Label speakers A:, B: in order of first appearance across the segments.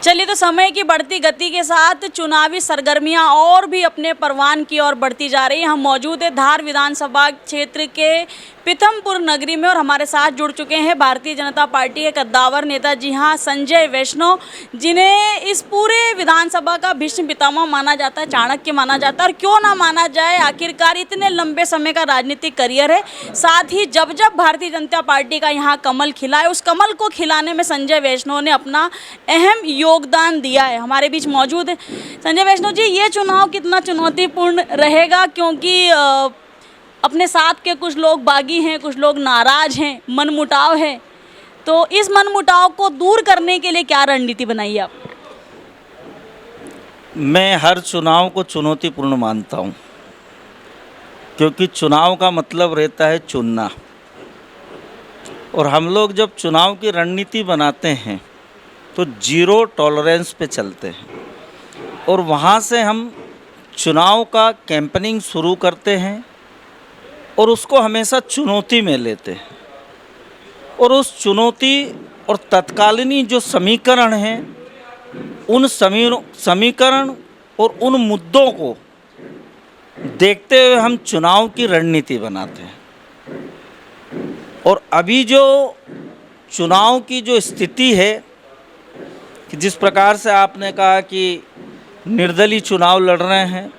A: चलिए, तो समय की बढ़ती गति के साथ चुनावी सरगर्मियां और भी अपने परवान की ओर बढ़ती जा रही हैं। हम मौजूद है धार विधानसभा क्षेत्र के पीथमपुर नगरी में और हमारे साथ जुड़ चुके हैं भारतीय जनता पार्टी के कद्दावर नेता, जी हाँ, संजय वैष्णव, जिन्हें इस पूरे विधानसभा का भीष्म पितामह माना जाता है, चाणक्य माना जाता है। और क्यों ना माना जाए, आखिरकार इतने लंबे समय का राजनीतिक करियर है। साथ ही जब जब भारतीय जनता पार्टी का यहाँ कमल खिला है, उस कमल को खिलाने में संजय वैष्णव ने अपना अहम योगदान दिया है। हमारे बीच मौजूद है संजय वैष्णव जी। ये चुनाव कितना चुनौतीपूर्ण रहेगा, क्योंकि अपने साथ के कुछ लोग बागी हैं, कुछ लोग नाराज हैं, मनमुटाव है, तो इस मनमुटाव को दूर करने के लिए क्या रणनीति बनाई आप?
B: मैं हर चुनाव को चुनौतीपूर्ण मानता हूँ, क्योंकि चुनाव का मतलब रहता है चुनना। और हम लोग जब चुनाव की रणनीति बनाते हैं तो जीरो टॉलरेंस पे चलते हैं, और वहाँ से हम चुनाव का कैंपेनिंग शुरू करते हैं और उसको हमेशा चुनौती में लेते हैं। और उस चुनौती और तत्कालीन जो समीकरण हैं, उन समीकरण और उन मुद्दों को देखते हुए हम चुनाव की रणनीति बनाते हैं। और अभी जो चुनाव की जो स्थिति है, कि जिस प्रकार से आपने कहा कि निर्दलीय चुनाव लड़ रहे हैं,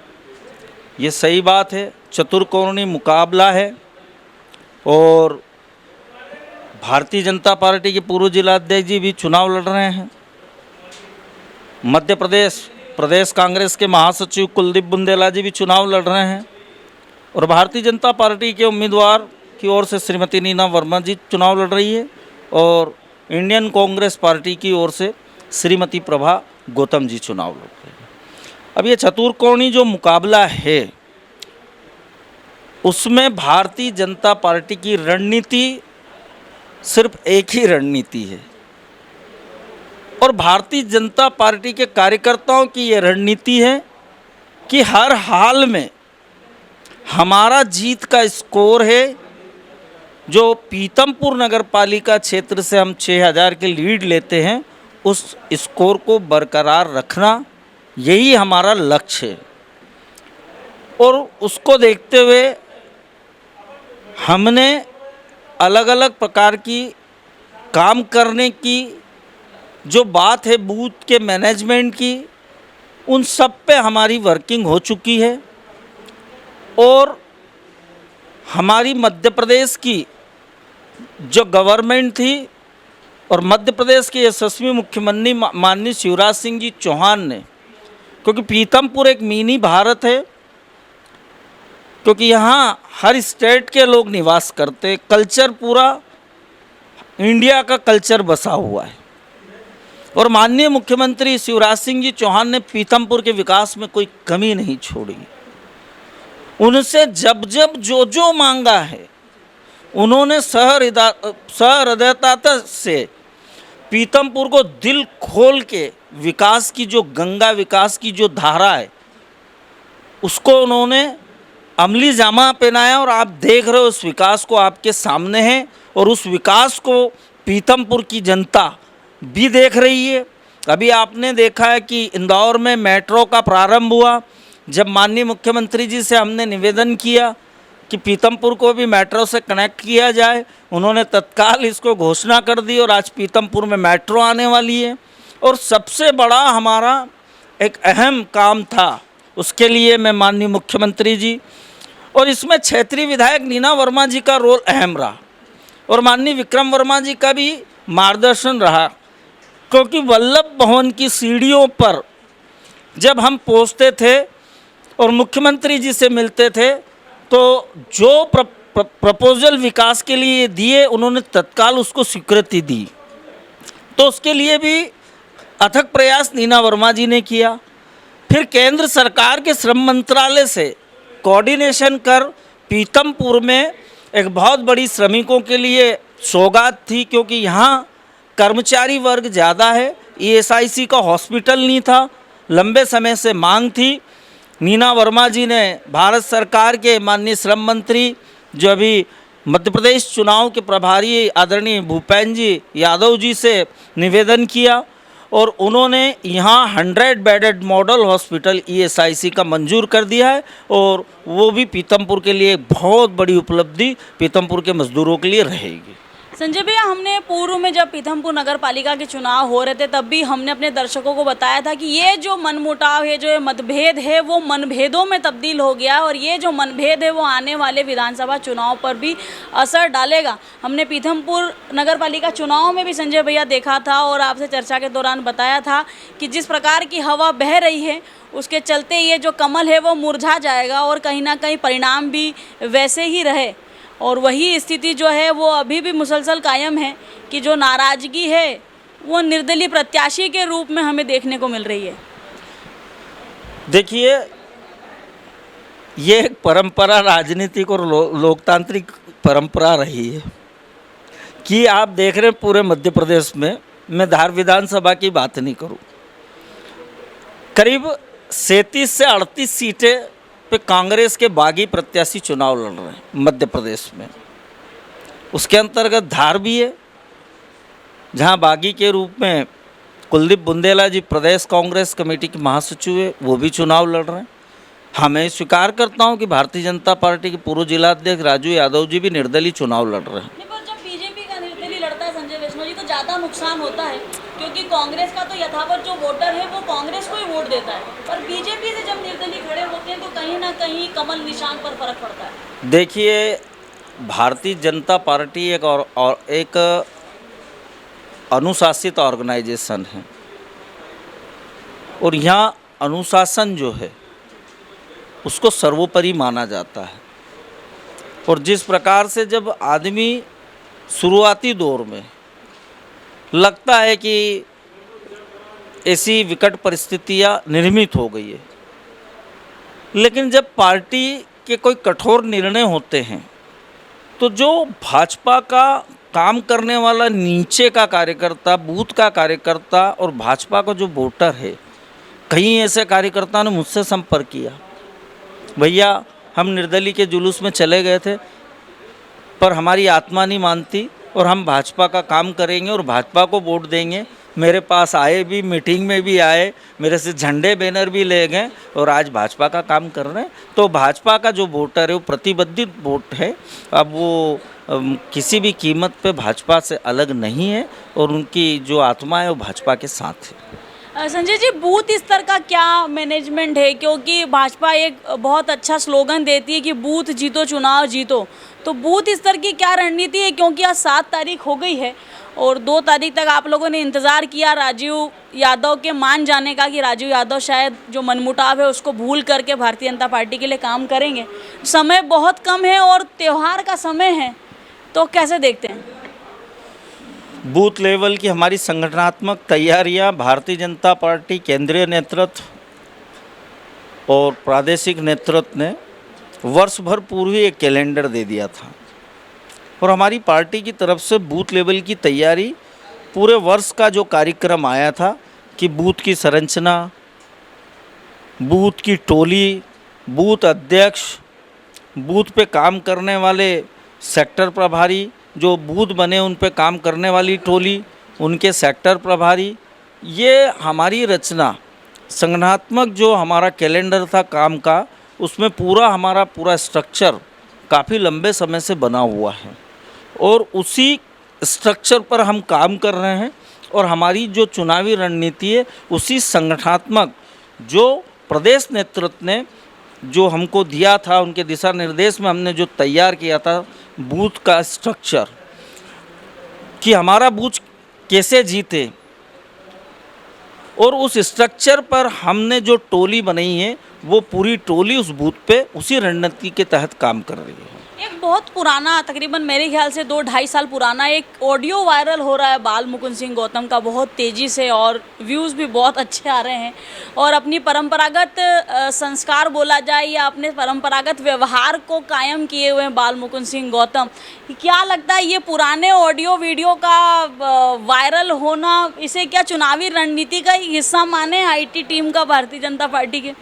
B: ये सही बात है। चतुर्कोणीय मुकाबला है। और भारतीय जनता पार्टी के पूर्व जिलाध्यक्ष जी भी चुनाव लड़ रहे हैं। मध्य प्रदेश कांग्रेस के महासचिव कुलदीप बुंदेला जी भी चुनाव लड़ रहे हैं। और भारतीय जनता पार्टी के उम्मीदवार की ओर से श्रीमती नीना वर्मा जी चुनाव लड़ रही है, और इंडियन कांग्रेस पार्टी की ओर से श्रीमती प्रभा गौतम जी चुनाव लड़ रहे हैं। अब ये चतुर्कोणीय जो मुकाबला है, उसमें भारतीय जनता पार्टी की रणनीति सिर्फ एक ही रणनीति है, और भारतीय जनता पार्टी के कार्यकर्ताओं की ये रणनीति है कि हर हाल में हमारा जीत का स्कोर है, जो पीथमपुर नगर पालिका क्षेत्र से हम 6000 की लीड लेते हैं, उस स्कोर को बरकरार रखना, यही हमारा लक्ष्य है। और उसको देखते हुए हमने अलग अलग प्रकार की काम करने की जो बात है, बूथ के मैनेजमेंट की, उन सब पे हमारी वर्किंग हो चुकी है। और हमारी मध्य प्रदेश की जो गवर्नमेंट थी, और मध्य प्रदेश के यशस्वी मुख्यमंत्री माननीय शिवराज सिंह जी चौहान ने, क्योंकि पीथमपुर एक मिनी भारत है, क्योंकि यहाँ हर स्टेट के लोग निवास करते, कल्चर पूरा इंडिया का कल्चर बसा हुआ है। और माननीय मुख्यमंत्री शिवराज सिंह जी चौहान ने पीथमपुर के विकास में कोई कमी नहीं छोड़ी। उनसे जब जब जो जो मांगा है, उन्होंने सहृदयता से पीथमपुर को दिल खोल के विकास की जो गंगा, विकास की जो धारा है, उसको उन्होंने अमली जामा पहनाया। और आप देख रहे हो उस विकास को, आपके सामने है, और उस विकास को पीथमपुर की जनता भी देख रही है। अभी आपने देखा है कि इंदौर में मेट्रो का प्रारंभ हुआ। जब माननीय मुख्यमंत्री जी से हमने निवेदन किया कि पीथमपुर को भी मेट्रो से कनेक्ट किया जाए, उन्होंने तत्काल इसको घोषणा कर दी, और आज पीथमपुर में मेट्रो आने वाली है। और सबसे बड़ा हमारा एक अहम काम था, उसके लिए मैं माननीय मुख्यमंत्री जी, और इसमें क्षेत्रीय विधायक नीना वर्मा जी का रोल अहम रहा, और माननीय विक्रम वर्मा जी का भी मार्गदर्शन रहा। क्योंकि वल्लभ भवन की सीढ़ियों पर जब हम पहुंचते थे और मुख्यमंत्री जी से मिलते थे, तो जो प्रपोजल विकास के लिए दिए, उन्होंने तत्काल उसको स्वीकृति दी। तो उसके लिए भी अथक प्रयास नीना वर्मा जी ने किया। फिर केंद्र सरकार के श्रम मंत्रालय से कोऑर्डिनेशन कर पीथमपुर में एक बहुत बड़ी श्रमिकों के लिए सौगात थी, क्योंकि यहाँ कर्मचारी वर्ग ज़्यादा है, ईएसआईसी का हॉस्पिटल नहीं था, लंबे समय से मांग थी। नीना वर्मा जी ने भारत सरकार के माननीय श्रम मंत्री, जो अभी मध्य प्रदेश चुनाव के प्रभारी आदरणीय भूपेंद्र जी यादव जी से निवेदन किया, और उन्होंने यहाँ 100 बेडेड मॉडल हॉस्पिटल ईएसआईसी का मंजूर कर दिया है और वो भी पीतमपुर के लिए एक बहुत बड़ी उपलब्धि पीतमपुर के मजदूरों के लिए रहेगी।
A: संजय भैया, हमने पूर्व में जब पीथमपुर नगर पालिका के चुनाव हो रहे थे तब भी हमने अपने दर्शकों को बताया था कि ये जो मनमुटाव है, जो ये मतभेद है, वो मनभेदों में तब्दील हो गया और ये जो मनभेद है वो आने वाले विधानसभा चुनाव पर भी असर डालेगा। हमने पीथमपुर नगर पालिका चुनाव में भी संजय भैया देखा था और आपसे चर्चा के दौरान बताया था कि जिस प्रकार की हवा बह रही है उसके चलते ये जो कमल है वो मुरझा जाएगा और कहीं ना कहीं परिणाम भी वैसे ही रहे। और वही स्थिति जो है वो अभी भी मुसलसल कायम है कि जो नाराज़गी है वो निर्दलीय प्रत्याशी के रूप में हमें देखने को मिल रही है।
B: देखिए, ये एक परंपरा, राजनीतिक और लोकतांत्रिक परंपरा रही है कि आप देख रहे हैं पूरे मध्य प्रदेश में, मैं धार विधानसभा की बात नहीं करूं, करीब 37 से 38 सीटें पे कांग्रेस के बागी प्रत्याशी चुनाव लड़ रहे हैं मध्य प्रदेश में। उसके अंतर्गत धार भी है जहां बागी के रूप में कुलदीप बुंदेला जी प्रदेश कांग्रेस कमेटी के महासचिव है, वो भी चुनाव लड़ रहे हैं। हाँ, मैं स्वीकार करता हूं कि भारतीय जनता पार्टी के पूर्व जिलाध्यक्ष राजू यादव जी भी निर्दलीय चुनाव लड़ रहे हैं।
A: पर जब बीजेपी का निर्दलीय लड़ता है संजय वैष्णव जी तो ज़्यादा नुकसान होता है, क्योंकि कांग्रेस का तो यथावत जो वोटर है वो कांग्रेस को ही वोट देता है, पर बीजेपी से जब निर्दलीय खड़े होते हैं तो कहीं ना कहीं कमल निशान पर फर्क पड़ता है।
B: देखिए, भारतीय जनता पार्टी एक अनुशासित ऑर्गेनाइजेशन है और यहाँ अनुशासन जो है उसको सर्वोपरि माना जाता है। और जिस प्रकार से जब आदमी शुरुआती दौर में लगता है कि ऐसी विकट परिस्थितियाँ निर्मित हो गई है, लेकिन जब पार्टी के कोई कठोर निर्णय होते हैं तो जो भाजपा का काम करने वाला नीचे का कार्यकर्ता, बूथ का कार्यकर्ता और भाजपा का जो वोटर है, कई ऐसे कार्यकर्ताओं ने मुझसे संपर्क किया, भैया हम निर्दलीय के जुलूस में चले गए थे पर हमारी आत्मा नहीं मानती और हम भाजपा का काम करेंगे और भाजपा को वोट देंगे। मेरे पास आए भी, मीटिंग में भी आए, मेरे से झंडे बैनर भी ले गए और आज भाजपा का काम कर रहे हैं। तो भाजपा का जो वोटर है वो प्रतिबद्धित वोट है। अब वो किसी भी कीमत पे भाजपा से अलग नहीं है और उनकी जो आत्मा है वो भाजपा के साथ है।
A: संजय जी, बूथ स्तर का क्या मैनेजमेंट है, क्योंकि भाजपा एक बहुत अच्छा स्लोगन देती है कि बूथ जीतो चुनाव जीतो, तो बूथ स्तर की क्या रणनीति है, क्योंकि आज 7 तारीख हो गई है और 2 तारीख तक आप लोगों ने इंतज़ार किया राजीव यादव के मान जाने का कि राजीव यादव शायद जो मनमुटाव है उसको भूल करके भारतीय जनता पार्टी के लिए काम करेंगे। समय बहुत कम है और त्यौहार का समय है, तो कैसे देखते हैं?
B: बूथ लेवल की हमारी संगठनात्मक तैयारियां भारतीय जनता पार्टी केंद्रीय नेतृत्व और प्रादेशिक नेतृत्व ने वर्ष भर पूर्व ही एक कैलेंडर दे दिया था और हमारी पार्टी की तरफ से बूथ लेवल की तैयारी पूरे वर्ष का जो कार्यक्रम आया था कि बूथ की संरचना, बूथ की टोली, बूथ अध्यक्ष, बूथ पे काम करने वाले सेक्टर प्रभारी, जो बूथ बने उन पे काम करने वाली टोली, उनके सेक्टर प्रभारी, ये हमारी रचना संगठनात्मक जो हमारा कैलेंडर था काम का, उसमें हमारा पूरा स्ट्रक्चर काफ़ी लंबे समय से बना हुआ है और उसी स्ट्रक्चर पर हम काम कर रहे हैं और हमारी जो चुनावी रणनीति है उसी संगठनात्मक जो प्रदेश नेतृत्व ने जो हमको दिया था, उनके दिशा निर्देश में हमने जो तैयार किया था बूथ का स्ट्रक्चर, कि हमारा बूथ कैसे जीते, और उस स्ट्रक्चर पर हमने जो टोली बनाई है वो पूरी टोली उस बूथ पे उसी रणनीति के तहत काम कर रही है।
A: एक बहुत पुराना, तकरीबन मेरे ख्याल से 2-2.5 साल पुराना एक ऑडियो वायरल हो रहा है बाल मुकुंद सिंह गौतम का बहुत तेज़ी से, और व्यूज़ भी बहुत अच्छे आ रहे हैं और अपनी परंपरागत संस्कार बोला जाए या अपने परंपरागत व्यवहार को कायम किए हुए हैं बाल मुकुंद सिंह गौतम। क्या लगता है ये पुराने ऑडियो वीडियो का वायरल होना, इसे क्या चुनावी रणनीति का हिस्सा माने IT टीम का भारतीय जनता पार्टी के?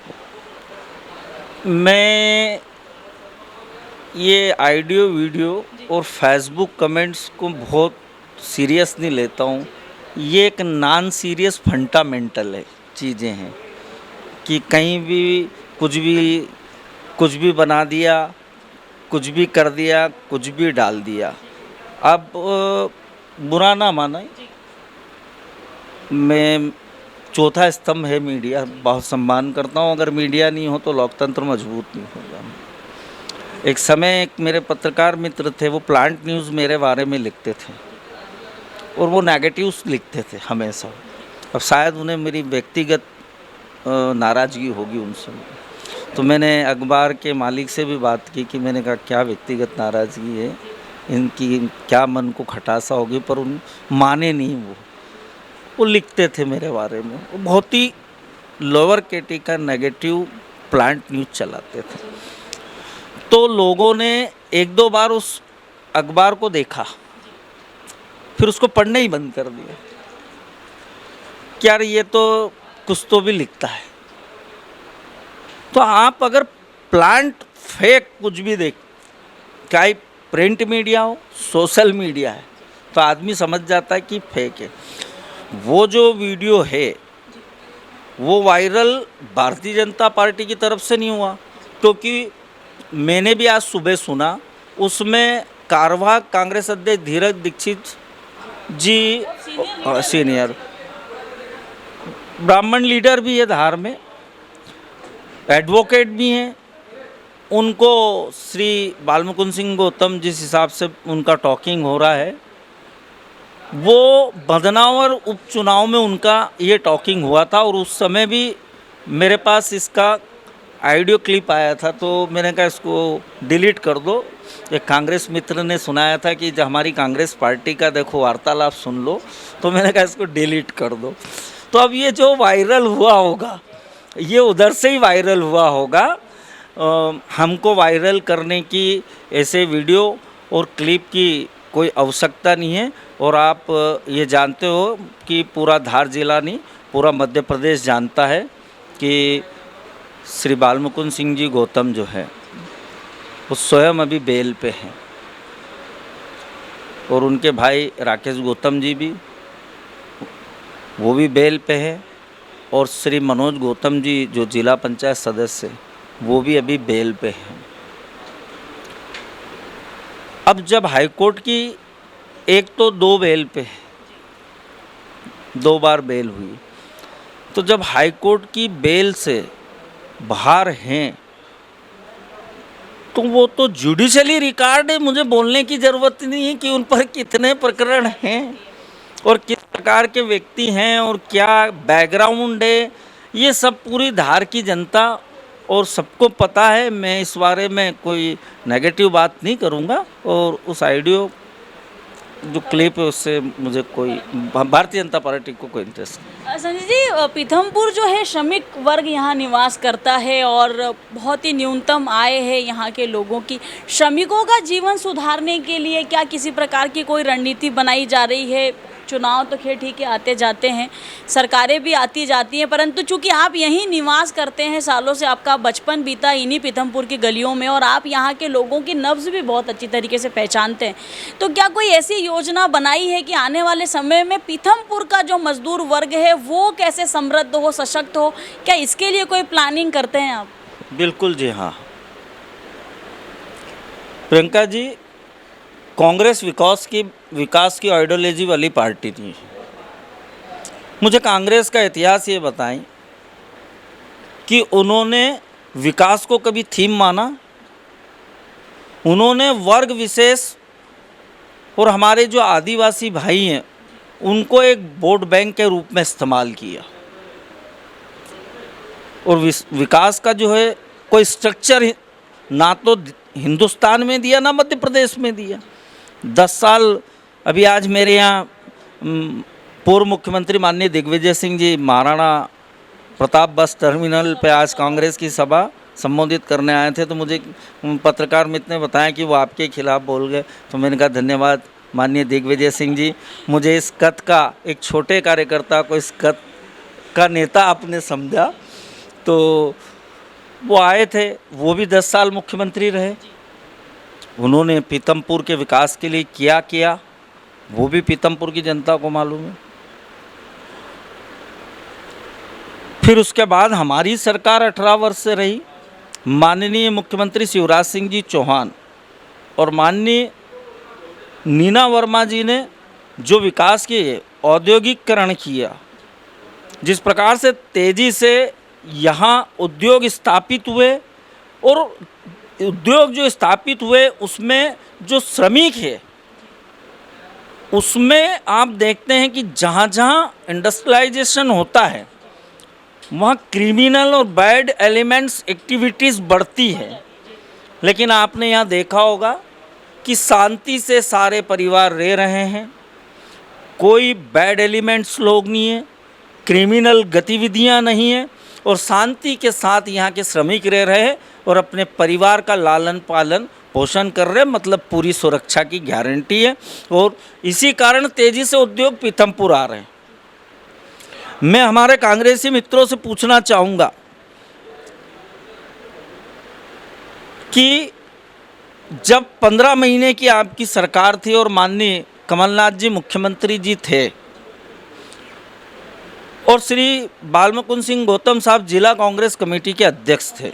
B: मैं ये ऑडियो वीडियो और फेसबुक कमेंट्स को बहुत सीरियस नहीं लेता हूँ ये एक नॉन सीरियस फंडामेंटल है चीज़ें हैं कि कहीं भी कुछ भी बना दिया, कुछ भी कर दिया, कुछ भी डाल दिया। अब बुरा ना माना, मैं चौथा स्तंभ है मीडिया, बहुत सम्मान करता हूँ। अगर मीडिया नहीं हो तो लोकतंत्र मजबूत नहीं होगा। एक समय एक मेरे पत्रकार मित्र थे, वो प्लांट न्यूज़ मेरे बारे में लिखते थे और वो नेगेटिव्स लिखते थे हमेशा। अब शायद उन्हें मेरी व्यक्तिगत नाराज़गी होगी उनसे, तो मैंने अखबार के मालिक से भी बात की कि मैंने कहा क्या व्यक्तिगत नाराज़गी है इनकी, क्या मन को खटासा होगी, पर उन माने नहीं। वो लिखते थे मेरे बारे में, वो बहुत ही लोअर कैटेगरी का नेगेटिव प्लांट न्यूज़ चलाते थे। तो लोगों ने एक दो बार उस अखबार को देखा, फिर उसको पढ़ने ही बंद कर दिया कि यार ये तो कुछ तो भी लिखता है। तो आप अगर प्लांट फेक कुछ भी देख, चाहे प्रिंट मीडिया हो, सोशल मीडिया है, तो आदमी समझ जाता है कि फेक है। वो जो वीडियो है वो वायरल भारतीय जनता पार्टी की तरफ से नहीं हुआ, क्योंकि मैंने भी आज सुबह सुना उसमें कार्यवाहक कांग्रेस अध्यक्ष धीरज दीक्षित जी, सीनियर ब्राह्मण लीडर भी है धार में, एडवोकेट भी हैं, उनको श्री बालमुकुंद सिंह गौतम जिस हिसाब से उनका टॉकिंग हो रहा है, वो बदनावर उपचुनाव में उनका ये टॉकिंग हुआ था और उस समय भी मेरे पास इसका ऑडियो क्लिप आया था। तो मैंने कहा इसको डिलीट कर दो। एक कांग्रेस मित्र ने सुनाया था कि जब हमारी कांग्रेस पार्टी का देखो वार्तालाप सुन लो, तो मैंने कहा इसको डिलीट कर दो। तो अब ये जो वायरल हुआ होगा ये उधर से ही वायरल हुआ होगा। हमको वायरल करने की ऐसे वीडियो और क्लिप की कोई आवश्यकता नहीं है। और आप ये जानते हो कि पूरा धार जिला नहीं, पूरा मध्य प्रदेश जानता है कि श्री बालमुकुंद सिंह जी गौतम जो है वो स्वयं अभी बेल पे हैं और उनके भाई राकेश गौतम जी भी, वो भी बेल पे हैं, और श्री मनोज गौतम जी जो जिला पंचायत सदस्य हैं वो भी अभी बेल पे हैं। अब जब हाईकोर्ट की एक तो दो बेल पे है, 2 बार बेल हुई, तो जब हाईकोर्ट की बेल से बाहर हैं तो वो तो जुडिशली रिकॉर्ड है, मुझे बोलने की ज़रूरत नहीं है कि उन पर कितने प्रकरण हैं और किस प्रकार के व्यक्ति हैं और क्या बैकग्राउंड है, ये सब पूरी धार की जनता और सबको पता है। मैं इस बारे में कोई नेगेटिव बात नहीं करूँगा और उस ऑडियो जो क्लिप है उससे मुझे कोई भारतीय जनता पार्टी को कोई इंटरेस्ट नहीं।
A: संजय जी, पीथमपुर जो है श्रमिक वर्ग यहाँ निवास करता है और बहुत ही न्यूनतम आय है यहाँ के लोगों की। श्रमिकों का जीवन सुधारने के लिए क्या किसी प्रकार की कोई रणनीति बनाई जा रही है? चुनाव तो खैर ठीक है आते जाते हैं, सरकारें भी आती जाती हैं, परंतु चूंकि आप यहीं निवास करते हैं, सालों से आपका बचपन बीता इन्हीं पीथमपुर की गलियों में और आप यहाँ के लोगों की नब्ज़ भी बहुत अच्छी तरीके से पहचानते हैं, तो क्या कोई ऐसी योजना बनाई है कि आने वाले समय में पीथमपुर का जो मजदूर वर्ग है वो कैसे समृद्ध हो, सशक्त हो? क्या इसके लिए कोई प्लानिंग करते हैं आप?
B: बिल्कुल जी हाँ प्रियंका जी, कांग्रेस विकास की आइडियोलॉजी वाली पार्टी थी। मुझे कांग्रेस का इतिहास ये बताएं कि उन्होंने विकास को कभी थीम माना, उन्होंने वर्ग विशेष और हमारे जो आदिवासी भाई हैं उनको एक वोट बैंक के रूप में इस्तेमाल किया और विकास का जो है कोई स्ट्रक्चर ना तो हिंदुस्तान में दिया ना मध्य प्रदेश में दिया। 10 साल अभी आज मेरे यहाँ पूर्व मुख्यमंत्री माननीय दिग्विजय सिंह जी महाराणा प्रताप बस टर्मिनल पे आज कांग्रेस की सभा संबोधित करने आए थे, तो मुझे पत्रकार मित्र ने बताया कि वो आपके खिलाफ बोल गए। तो मैंने कहा धन्यवाद माननीय दिग्विजय सिंह जी, मुझे इस कद का एक छोटे कार्यकर्ता को इस कद का नेता आपने समझा। तो वो आए थे, वो भी 10 साल मुख्यमंत्री रहे, उन्होंने पीथमपुर के विकास के लिए किया वो भी पीथमपुर की जनता को मालूम है। फिर उसके बाद हमारी सरकार 18 वर्ष से रही। माननीय मुख्यमंत्री शिवराज सिंह जी चौहान और माननीय नीना वर्मा जी ने जो विकास किए, औद्योगिकरण किया, जिस प्रकार से तेज़ी से यहाँ उद्योग स्थापित हुए, और उद्योग जो स्थापित हुए उसमें जो श्रमिक है, उसमें आप देखते हैं कि जहाँ जहाँ इंडस्ट्रियलाइजेशन होता है वहाँ क्रिमिनल और बैड एलिमेंट्स एक्टिविटीज़ बढ़ती है। लेकिन आपने यहाँ देखा होगा कि शांति से सारे परिवार रह रहे हैं, कोई बैड एलिमेंट्स लोग नहीं है, क्रिमिनल गतिविधियाँ नहीं है, और शांति के साथ यहाँ के श्रमिक रह रहे हैं और अपने परिवार का लालन पालन पोषण कर रहे हैं। मतलब पूरी सुरक्षा की गारंटी है, और इसी कारण तेज़ी से उद्योग पीथमपुर आ रहे हैं। मैं हमारे कांग्रेसी मित्रों से पूछना चाहूँगा कि जब 15 महीने की आपकी सरकार थी और माननीय कमलनाथ जी मुख्यमंत्री जी थे और श्री बालमुकुंद सिंह गौतम साहब जिला कांग्रेस कमेटी के अध्यक्ष थे,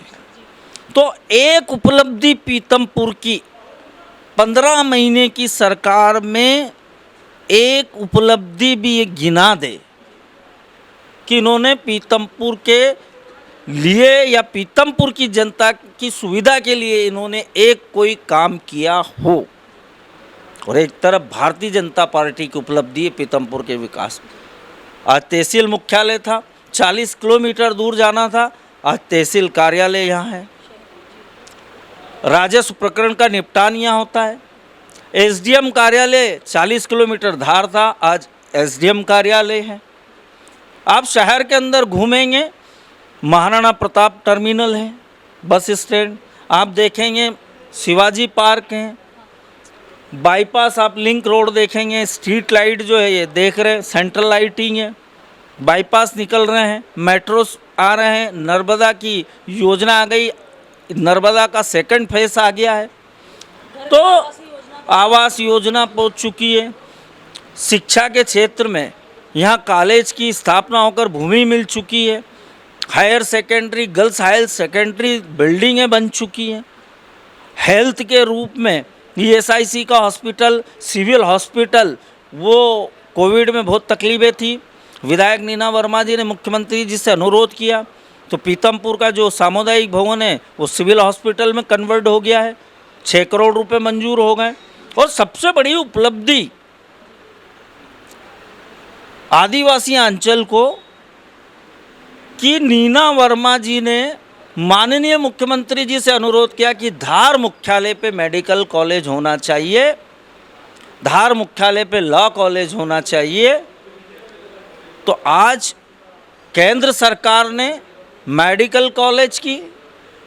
B: तो एक उपलब्धि पीथमपुर की 15 महीने की सरकार में एक उपलब्धि भी ये गिना दे कि इन्होंने पीथमपुर के लिए या पीथमपुर की जनता की सुविधा के लिए इन्होंने एक कोई काम किया हो। और एक तरफ भारतीय जनता पार्टी की उपलब्धि है पीथमपुर के विकास में। आज तहसील मुख्यालय था, 40 किलोमीटर दूर जाना था, आज तहसील कार्यालय यहाँ है। राजस्व प्रकरण का निपटान यहाँ होता है। एसडीएम कार्यालय 40 किलोमीटर धार था, आज एसडीएम कार्यालय है। आप शहर के अंदर घूमेंगे, महाराणा प्रताप टर्मिनल है, बस स्टैंड आप देखेंगे, शिवाजी पार्क है, बाईपास आप लिंक रोड देखेंगे, स्ट्रीट लाइट जो है ये देख रहे हैं, सेंट्रल लाइटिंग है, बाईपास निकल रहे हैं, मेट्रोस आ रहे हैं, नर्मदा की योजना आ गई, नर्मदा का सेकंड फेज आ गया है, तो आवास योजना पहुंच चुकी है। शिक्षा के क्षेत्र में यहाँ कॉलेज की स्थापना होकर भूमि मिल चुकी है, higher secondary, girls higher secondary बिल्डिंगें बन चुकी हैं। हेल्थ के रूप में ईएसआईसी का हॉस्पिटल, सिविल हॉस्पिटल, वो कोविड में बहुत तकलीफें थी, विधायक नीना वर्मा जी ने मुख्यमंत्री जी से अनुरोध किया तो पीथमपुर का जो सामुदायिक भवन है वो सिविल हॉस्पिटल में कन्वर्ट हो गया है, 6 करोड़ रुपए मंजूर हो गए। और सबसे बड़ी उपलब्धि आदिवासी अंचल को कि नीना वर्मा जी ने माननीय मुख्यमंत्री जी से अनुरोध किया कि धार मुख्यालय पे मेडिकल कॉलेज होना चाहिए, धार मुख्यालय पे लॉ कॉलेज होना चाहिए। तो आज केंद्र सरकार ने मेडिकल कॉलेज की,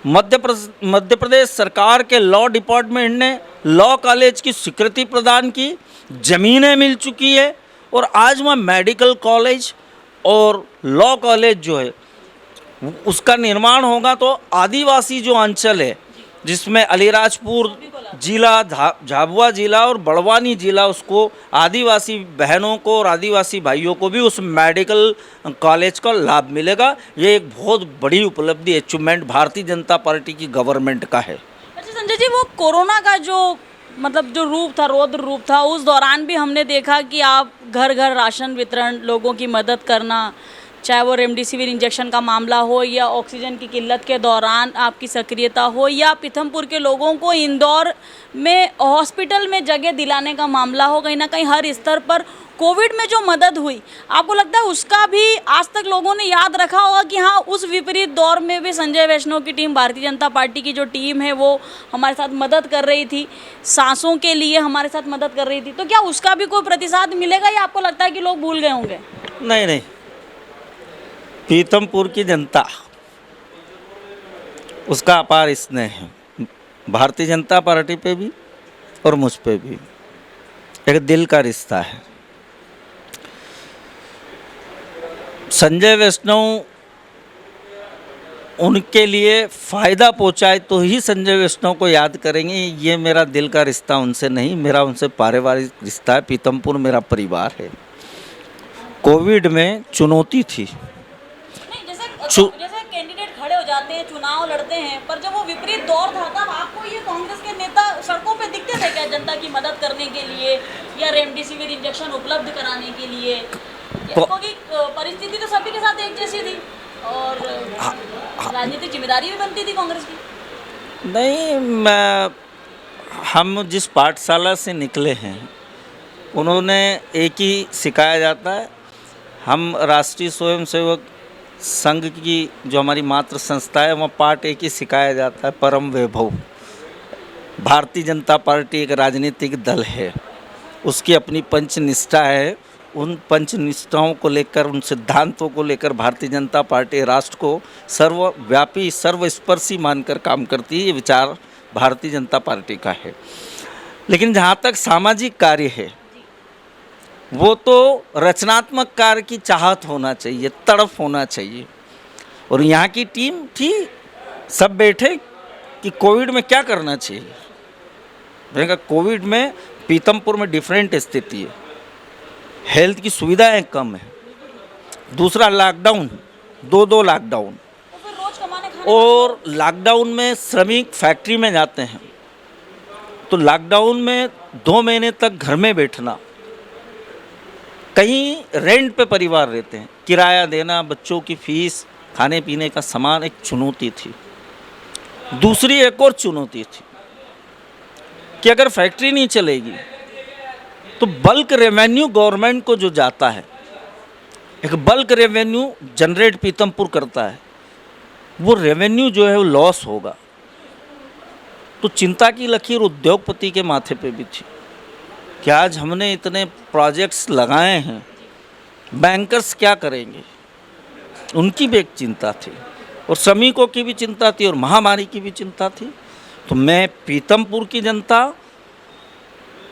B: मध्य प्रदेश सरकार के लॉ डिपार्टमेंट ने लॉ कॉलेज की स्वीकृति प्रदान की, ज़मीनें मिल चुकी है, और आज वहाँ मेडिकल कॉलेज और लॉ कॉलेज जो है उसका निर्माण होगा। तो आदिवासी जो अंचल है जिसमें अलीराजपुर जिला, झाबुआ जिला और बड़वानी जिला, उसको आदिवासी बहनों को और आदिवासी भाइयों को भी उस मेडिकल कॉलेज का लाभ मिलेगा। ये एक बहुत बड़ी उपलब्धि, अचीवमेंट भारतीय जनता पार्टी की गवर्नमेंट का है।
A: अच्छा संजय जी, वो कोरोना का जो जो रूप था, रौद्र रूप था, उस दौरान भी हमने देखा कि आप घर घर राशन वितरण, लोगों की मदद करना, चाहे वो रेमडेसिविर इंजेक्शन का मामला हो या ऑक्सीजन की किल्लत के दौरान आपकी सक्रियता हो, या पीथमपुर के लोगों को इंदौर में हॉस्पिटल में जगह दिलाने का मामला हो, कहीं ना कहीं हर स्तर पर कोविड में जो मदद हुई, आपको लगता है उसका भी आज तक लोगों ने याद रखा होगा कि हाँ, उस विपरीत दौर में भी संजय वैष्णव की टीम, भारतीय जनता पार्टी की जो टीम है वो हमारे साथ मदद कर रही थी, सांसों के लिए हमारे साथ मदद कर रही थी। तो क्या उसका भी कोई प्रतिसाद मिलेगा या आपको लगता है कि लोग भूल गए होंगे?
B: नहीं, पीथमपुर की जनता, उसका अपार स्नेह है भारतीय जनता पार्टी पे भी और मुझ पे भी, एक दिल का रिश्ता है। संजय वैष्णव उनके लिए फ़ायदा पहुंचाए तो ही संजय वैष्णव को याद करेंगे। ये मेरा दिल का रिश्ता उनसे नहीं, मेरा उनसे पारिवारिक रिश्ता है। पीथमपुर मेरा परिवार है। कोविड में चुनौती थी, चु-
A: जैसे कैंडिडेट खड़े हो जाते हैं, चुनाव लड़ते हैं, पर जब वो विपरीत दौर था तब आपको ये कांग्रेस के नेता सड़कों पे दिखते थे क्या, जनता की मदद करने के लिए या रेमडेसिविर इंजेक्शन उपलब्ध कराने के लिए? क्योंकि परिस्थिति तो सभी के साथ एक जैसी थी और राजनीतिक जिम्मेदारी भी बनती थी कांग्रेस की।
B: नहीं, हम जिस पाठशाला से निकले हैं उन्होंने एक ही सिखाया जाता है। हम राष्ट्रीय स्वयंसेवक संघ की जो हमारी मातृ संस्था है, वहाँ पाठ एक ही सिखाया जाता है, परम वैभव। भारतीय जनता पार्टी एक राजनीतिक दल है, उसकी अपनी पंचनिष्ठा है। उन पंचनिष्ठाओं को लेकर, उन सिद्धांतों को लेकर भारतीय जनता पार्टी राष्ट्र को सर्वव्यापी सर्वस्पर्शी मानकर काम करती है। ये विचार भारतीय जनता पार्टी का है। लेकिन जहाँ तक सामाजिक कार्य है, वो तो रचनात्मक कार्य की चाहत होना चाहिए, तड़फ होना चाहिए। और यहाँ की टीम थी, सब बैठे कि कोविड में क्या करना चाहिए। मैंने कहा कोविड में पीतमपुर में डिफरेंट स्थिति है, हेल्थ की सुविधाएं कम है, दूसरा लॉकडाउन, दो लॉकडाउन,
A: तो फिर रोज कमाने खाने
B: और लॉकडाउन में श्रमिक फैक्ट्री में जाते हैं, तो लॉकडाउन में 2 महीने तक घर में बैठना, कहीं रेंट पे परिवार रहते हैं, किराया देना, बच्चों की फीस, खाने पीने का सामान एक चुनौती थी। दूसरी एक और चुनौती थी कि अगर फैक्ट्री नहीं चलेगी तो बल्क रेवेन्यू गवर्नमेंट को जो जाता है, एक बल्क रेवेन्यू जनरेट पीतमपुर करता है, वो रेवेन्यू जो है वो लॉस होगा। तो चिंता की लकीर उद्योगपति के माथे पे भी थी कि आज हमने इतने प्रोजेक्ट्स लगाए हैं, बैंकर्स क्या करेंगे, उनकी भी एक चिंता थी, और श्रमिकों की भी चिंता थी, और महामारी की भी चिंता थी। तो मैं पीतमपुर की जनता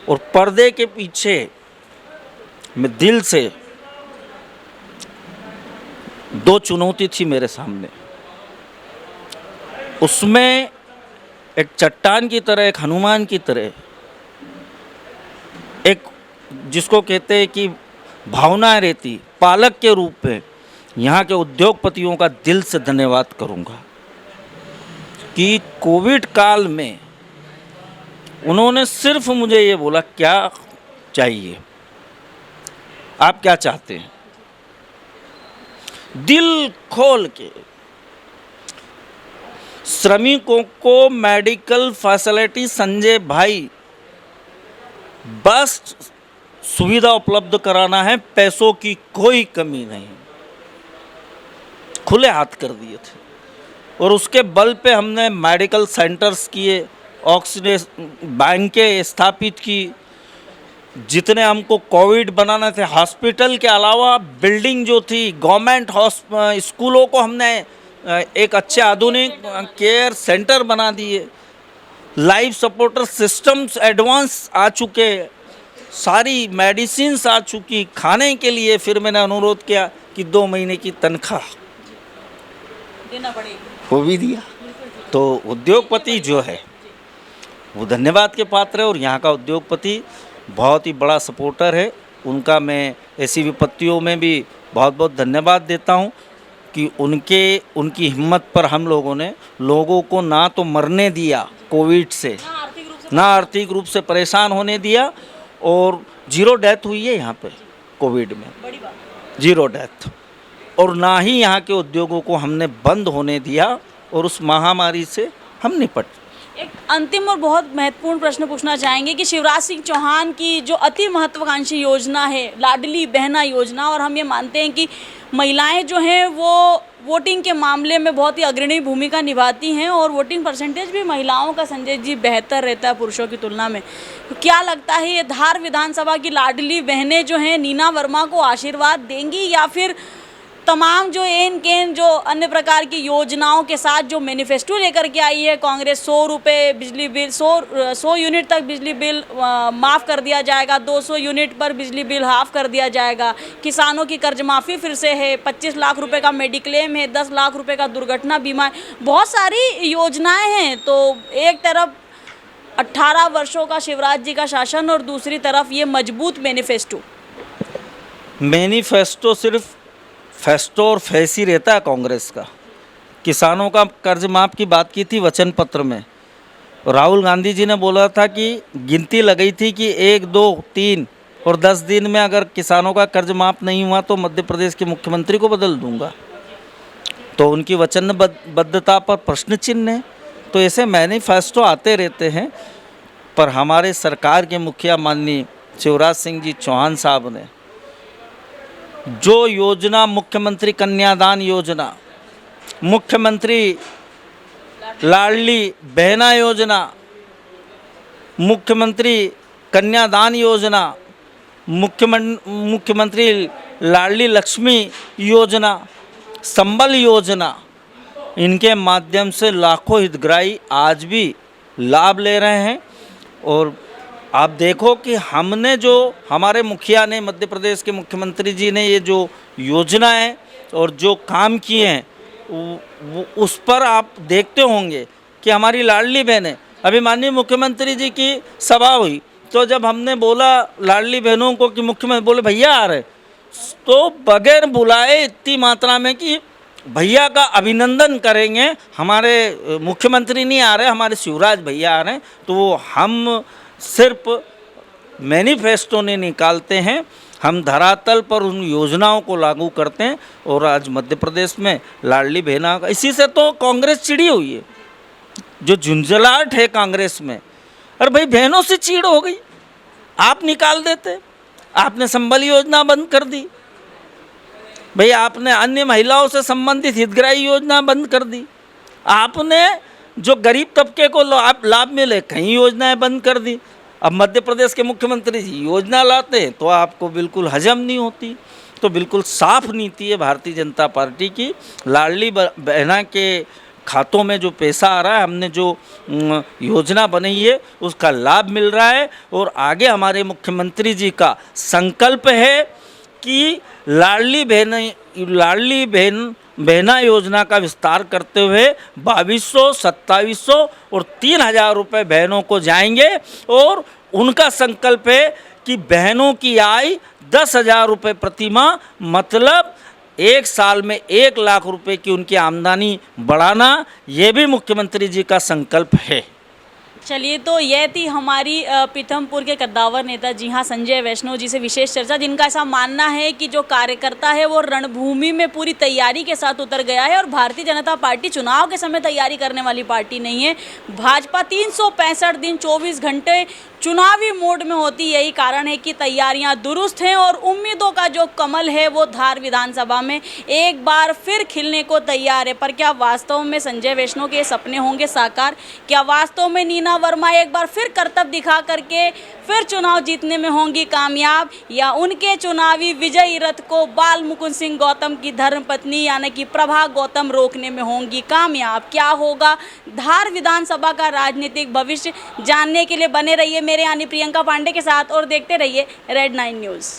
B: और पर्दे के पीछे मैं दिल से, 2 चुनौती थी मेरे सामने, उसमें एक चट्टान की तरह, एक हनुमान की तरह, एक जिसको कहते हैं कि भावनाएं रहती, पालक के रूप में यहाँ के उद्योगपतियों का दिल से धन्यवाद करूँगा कि कोविड काल में उन्होंने सिर्फ मुझे ये बोला, क्या चाहिए, आप क्या चाहते हैं, दिल खोल के। श्रमिकों को मेडिकल फैसिलिटी, संजय भाई, बस सुविधा उपलब्ध कराना है, पैसों की कोई कमी नहीं, खुले हाथ कर दिए थे। और उसके बल पे हमने मेडिकल सेंटर्स किए, ऑक्सीजन बैंकें स्थापित की, जितने हमको कोविड बनाना थे, हॉस्पिटल के अलावा बिल्डिंग जो थी, गवर्नमेंट स्कूलों को हमने एक अच्छे आधुनिक केयर सेंटर बना दिए, लाइफ सपोर्टर सिस्टम्स एडवांस आ चुके, सारी मेडिसिन्स आ चुकी, खाने के लिए फिर मैंने अनुरोध किया कि 2 महीने की तनख्वाह
A: देना पड़ेगी,
B: वो भी दिया। तो उद्योगपति जो है वो धन्यवाद के पात्र है, और यहाँ का उद्योगपति बहुत ही बड़ा सपोर्टर है। उनका मैं ऐसी विपत्तियों में भी बहुत बहुत धन्यवाद देता हूँ कि उनकी हिम्मत पर हम लोगों ने लोगों को ना तो मरने दिया कोविड से, ना आर्थिक रूप से परेशान होने दिया, और 0 डेथ हुई है यहाँ पे कोविड में,
A: बड़ी बात।
B: 0 डेथ। और ना ही यहाँ के उद्योगों को हमने बंद होने दिया, और उस महामारी से हम निपट।
A: एक अंतिम और बहुत महत्वपूर्ण प्रश्न पूछना चाहेंगे कि शिवराज सिंह चौहान की जो अति महत्वाकांक्षी योजना है, लाडली बहना योजना, और हम ये मानते हैं कि महिलाएं जो हैं वो वोटिंग के मामले में बहुत ही अग्रणी भूमिका निभाती हैं, और वोटिंग परसेंटेज भी महिलाओं का, संजय जी, बेहतर रहता है पुरुषों की तुलना में। तो क्या लगता है ये धार विधानसभा की लाडली बहनें जो हैं नीना वर्मा को आशीर्वाद देंगी, या फिर तमाम जो एन केन जो अन्य प्रकार की योजनाओं के साथ जो मैनिफेस्टो लेकर के आई है कांग्रेस, 100 रुपये बिजली बिल, 100 यूनिट तक बिजली बिल माफ़ कर दिया जाएगा, 200 यूनिट पर बिजली बिल हाफ कर दिया जाएगा, किसानों की कर्ज माफ़ी फिर से है, 25 लाख रुपए का मेडिक्लेम है, 10 लाख रुपए का दुर्घटना बीमा है, बहुत सारी योजनाएं हैं। तो एक तरफ 18 वर्षों का शिवराज जी का शासन, और दूसरी तरफ ये मजबूत मैनिफेस्टो
B: सिर्फ फेस्टो और फैस ही रहता है कांग्रेस का। किसानों का कर्ज माफ़ की बात की थी वचन पत्र में। राहुल गांधी जी ने बोला था कि गिनती लगाई थी कि 1, 2, 3 और 10 दिन में अगर किसानों का कर्ज माफ़ नहीं हुआ तो मध्य प्रदेश के मुख्यमंत्री को बदल दूंगा। तो उनकी वचनबद्धता पर प्रश्न चिन्ह है। तो ऐसे मैनिफेस्टो आते रहते हैं, पर हमारे सरकार के मुखिया माननीय शिवराज सिंह जी चौहान साहब ने जो योजना, मुख्यमंत्री कन्यादान योजना, मुख्यमंत्री लाडली बहना योजना, मुख्यमंत्री कन्यादान योजना, मुख्यमंत्री लाडली लक्ष्मी योजना, संबल योजना, इनके माध्यम से लाखों हितग्राही आज भी लाभ ले रहे हैं। और आप देखो कि हमने जो, हमारे मुखिया ने, मध्य प्रदेश के मुख्यमंत्री जी ने ये जो योजनाएं और जो काम किए हैं उस पर आप देखते होंगे कि हमारी लाडली बहनें, अभी माननीय मुख्यमंत्री जी की सभा हुई तो जब हमने बोला लाडली बहनों को कि मुख्यमंत्री बोले भैया आ रहे, तो बगैर बुलाए इतनी मात्रा में कि भैया का अभिनंदन करेंगे, हमारे मुख्यमंत्री नहीं आ रहे, हमारे शिवराज भैया आ रहे हैं। तो हम सिर्फ मैनिफेस्टो नहीं निकालते हैं, हम धरातल पर उन योजनाओं को लागू करते हैं। और आज मध्य प्रदेश में लाडली बहना, इसी से तो कांग्रेस चिड़ी हुई है। जो झुंझलाहट है कांग्रेस में, अरे भाई बहनों से चीड़ हो गई, आप निकाल देते। आपने संबल योजना बंद कर दी भाई, आपने अन्य महिलाओं से संबंधित हितग्राही योजना बंद कर दी, आपने जो गरीब तबके को लाभ मिले कई योजनाएं बंद कर दी। अब मध्य प्रदेश के मुख्यमंत्री जी योजना लाते हैं तो आपको बिल्कुल हजम नहीं होती। तो बिल्कुल साफ नीति है भारतीय जनता पार्टी की। लाडली बहना के खातों में जो पैसा आ रहा है, हमने जो योजना बनाई है उसका लाभ मिल रहा है। और आगे हमारे मुख्यमंत्री जी का संकल्प है कि लाडली बहना योजना का विस्तार करते हुए 2200, 2700 और 3000 रुपये बहनों को जाएंगे। और उनका संकल्प है कि बहनों की आय 10,000 रुपये प्रति माह, मतलब एक साल में 1 लाख रुपए की उनकी आमदनी बढ़ाना, ये भी मुख्यमंत्री जी का संकल्प है।
A: चलिए, तो यह थी हमारी पीथमपुर के कद्दावर नेता जी हाँ संजय वैष्णव जी से विशेष चर्चा, जिनका ऐसा मानना है कि जो कार्यकर्ता है वो रणभूमि में पूरी तैयारी के साथ उतर गया है। और भारतीय जनता पार्टी चुनाव के समय तैयारी करने वाली पार्टी नहीं है। भाजपा 365 दिन 24 घंटे चुनावी मोड में होती, यही कारण है कि तैयारियां दुरुस्त हैं और उम्मीदों का जो कमल है वो धार विधानसभा में एक बार फिर खिलने को तैयार है। पर क्या वास्तव में संजय वैष्णव के सपने होंगे साकार? क्या वास्तव में नीना वर्मा एक बार फिर करतब दिखा करके फिर चुनाव जीतने में होंगी कामयाब, या उनके चुनावी विजयी रथ को बाल मुकुंद सिंह गौतम की धर्मपत्नी यानी कि प्रभा गौतम रोकने में होंगी कामयाब? क्या होगा धार विधानसभा का राजनीतिक भविष्य? जानने के लिए बने रहिए मेरे यानी प्रियंका पांडे के साथ और देखते रहिए रेड 9 न्यूज़।